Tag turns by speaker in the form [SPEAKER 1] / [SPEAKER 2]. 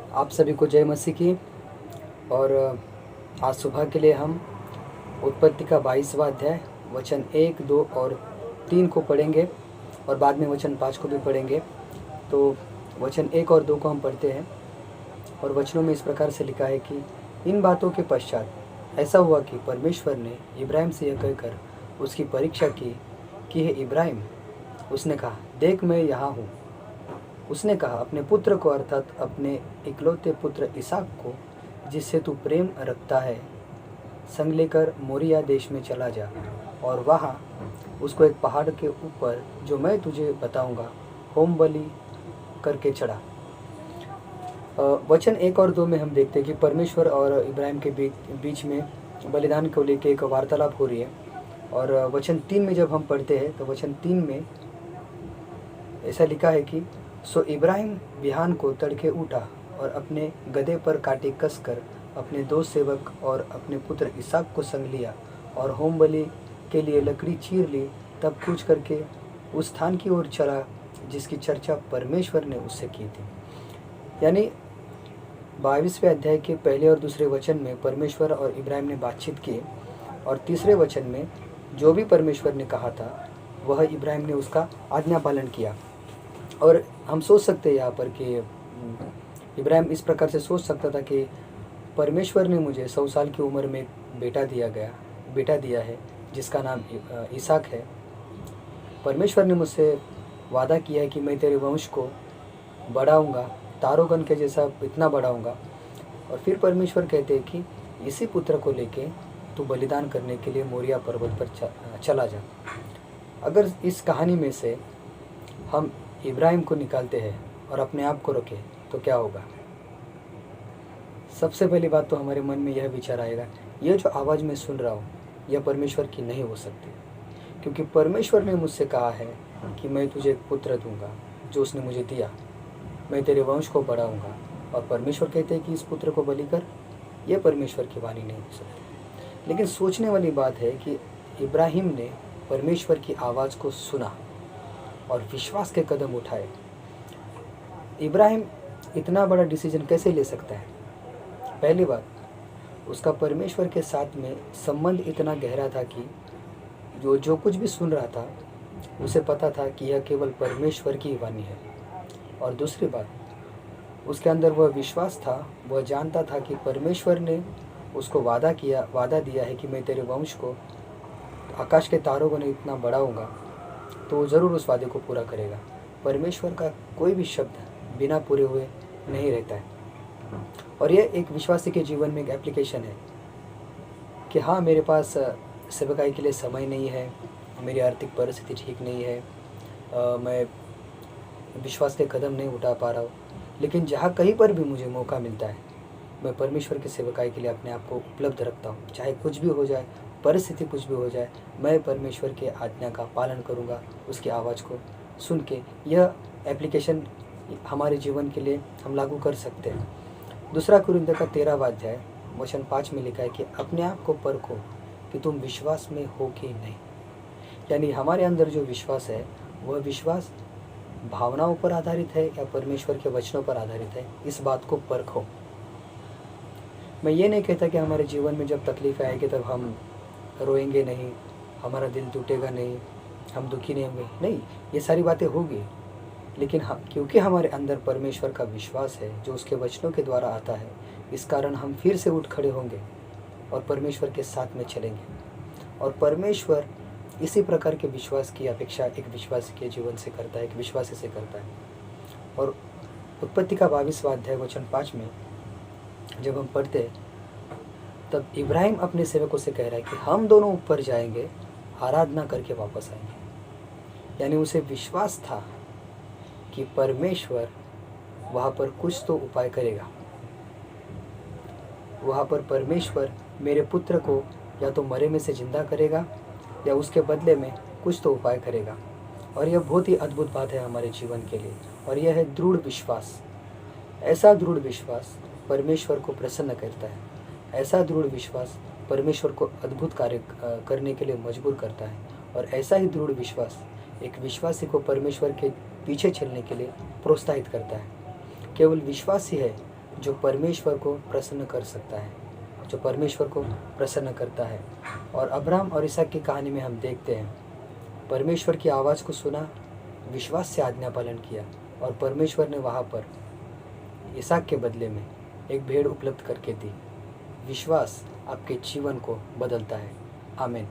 [SPEAKER 1] आप सभी को जय मसीह की। और आज सुबह के लिए हम उत्पत्ति का 22वां अध्याय वचन 1, 2 और 3 को पढ़ेंगे और बाद में वचन 5 को भी पढ़ेंगे। तो वचन 1 और 2 को हम पढ़ते हैं और वचनों में इस प्रकार से लिखा है कि इन बातों के पश्चात ऐसा हुआ कि परमेश्वर ने इब्राहिम से यह कहकर उसकी परीक्षा की कि हे इब्राहिम। उसने कहा, देख मैं यहाँ हूँ। उसने कहा, अपने पुत्र को अर्थात अपने इकलौते पुत्र इसहाक को जिससे तू प्रेम रखता है संग लेकर मोरिया देश में चला जा और वहाँ उसको एक पहाड़ के ऊपर जो मैं तुझे बताऊंगा होम बलि करके चढ़ा। वचन 1 और 2 में हम देखते हैं कि परमेश्वर और इब्राहिम के बीच में बलिदान को लेकर एक वार्तालाप हो रही है। और वचन 3 में जब हम पढ़ते हैं तो वचन 3 में ऐसा लिखा है कि सो इब्राहिम बिहान को तड़के उठा और अपने गधे पर काटे कसकर अपने दो सेवक और अपने पुत्र इसहाक को संग लिया और होम बलि के लिए लकड़ी चीर ली। तब कूच करके उस स्थान की ओर चला जिसकी चर्चा परमेश्वर ने उससे की थी। यानी 22वें अध्याय के पहले और दूसरे वचन में परमेश्वर और इब्राहिम ने बातचीत की और तीसरे वचन में जो भी परमेश्वर ने कहा था वह इब्राहिम ने उसका आज्ञा पालन किया। और हम सोच सकते हैं यहाँ पर कि इब्राहिम इस प्रकार से सोच सकता था कि परमेश्वर ने मुझे 100 साल की उम्र में बेटा दिया है जिसका नाम इसहाक है। परमेश्वर ने मुझसे वादा किया है कि मैं तेरे वंश को बढ़ाऊंगा, तारोगन के जैसा इतना बढ़ाऊंगा। और फिर परमेश्वर कहते हैं कि इसी पुत्र को लेके तू बलिदान करने के लिए मोरिया पर्वत पर चला जा। अगर इस कहानी में से हम इब्राहिम को निकालते हैं और अपने आप को रखें तो क्या होगा? सबसे पहली बात तो हमारे मन में यह विचार आएगा, यह जो आवाज़ मैं सुन रहा हूँ यह परमेश्वर की नहीं हो सकती, क्योंकि परमेश्वर ने मुझसे कहा है कि मैं तुझे एक पुत्र दूंगा जो उसने मुझे दिया, मैं तेरे वंश को बढ़ाऊंगा। और परमेश्वर कहते हैं कि इस पुत्र को बलि कर। यह परमेश्वर की वाणी नहीं हो सकती। लेकिन सोचने वाली बात है कि इब्राहिम ने परमेश्वर की आवाज़ को सुना और विश्वास के कदम उठाए। इब्राहिम इतना बड़ा डिसीजन कैसे ले सकता है? पहली बात, उसका परमेश्वर के साथ में संबंध इतना गहरा था कि जो कुछ भी सुन रहा था उसे पता था कि यह केवल परमेश्वर की वाणी है। और दूसरी बात, उसके अंदर वह विश्वास था, वह जानता था कि परमेश्वर ने उसको वादा दिया है कि मैं तेरे वंश को आकाश के तारों को नहीं इतना बढ़ाऊंगा, तो ज़रूर उस वादे को पूरा करेगा। परमेश्वर का कोई भी शब्द बिना पूरे हुए नहीं रहता है। और यह एक विश्वासी के जीवन में एक एप्लीकेशन है कि हाँ, मेरे पास सेवकाई के लिए समय नहीं है, मेरी आर्थिक परिस्थिति ठीक नहीं है, मैं विश्वास के कदम नहीं उठा पा रहा हूँ, लेकिन जहाँ कहीं पर भी मुझे मौका मिलता है मैं परमेश्वर की सेवकाई के लिए अपने आप को उपलब्ध रखता हूँ। चाहे कुछ भी हो जाए, परिस्थिति कुछ भी हो जाए, मैं परमेश्वर के आज्ञा का पालन करूँगा, उसकी आवाज़ को सुन के। यह एप्लीकेशन हमारे जीवन के लिए हम लागू कर सकते हैं। दूसरा कुरिन्थियों का 13वां अध्याय वचन 5 में लिखा है कि अपने आप को परखो कि तुम विश्वास में हो कि नहीं। यानी हमारे अंदर जो विश्वास है वह विश्वास भावनाओं पर आधारित है या परमेश्वर के वचनों पर आधारित है, इस बात को परखो। मैं ये नहीं कहता कि हमारे जीवन में जब तकलीफ़ आएगी तब हम रोएंगे नहीं, हमारा दिल टूटेगा नहीं, हम दुखी नहीं होंगे, नहीं, ये सारी बातें होगी। लेकिन क्योंकि हमारे अंदर परमेश्वर का विश्वास है जो उसके वचनों के द्वारा आता है, इस कारण हम फिर से उठ खड़े होंगे और परमेश्वर के साथ में चलेंगे। और परमेश्वर इसी प्रकार के विश्वास की अपेक्षा एक विश्वासी के जीवन से करता है, एक विश्वासी से करता है। और उत्पत्ति का 22वां अध्याय वचन 5 में जब हम पढ़ते तब इब्राहिम अपने सेवकों से कह रहा है कि हम दोनों ऊपर जाएंगे, आराधना करके वापस आएंगे। यानी उसे विश्वास था कि परमेश्वर वहाँ पर कुछ तो उपाय करेगा, वहाँ पर परमेश्वर मेरे पुत्र को या तो मरे में से जिंदा करेगा या उसके बदले में कुछ तो उपाय करेगा। और यह बहुत ही अद्भुत बात है हमारे जीवन के लिए, और यह है दृढ़ विश्वास। ऐसा दृढ़ विश्वास परमेश्वर को प्रसन्न करता है, ऐसा दृढ़ विश्वास परमेश्वर को अद्भुत कार्य करने के लिए मजबूर करता है। और ऐसा ही दृढ़ विश्वास एक विश्वासी को परमेश्वर के पीछे चलने के लिए प्रोत्साहित करता है। केवल विश्वास ही है जो परमेश्वर को प्रसन्न कर सकता है, जो परमेश्वर को प्रसन्न करता है। और अब्राहम और इसहाक की कहानी में हम देखते हैं, परमेश्वर की आवाज़ को सुना, विश्वास से आज्ञा पालन किया, और परमेश्वर ने वहाँ पर इसहाक के बदले में एक भेड़ उपलब्ध करके दी। विश्वास आपके जीवन को बदलता है। आमीन।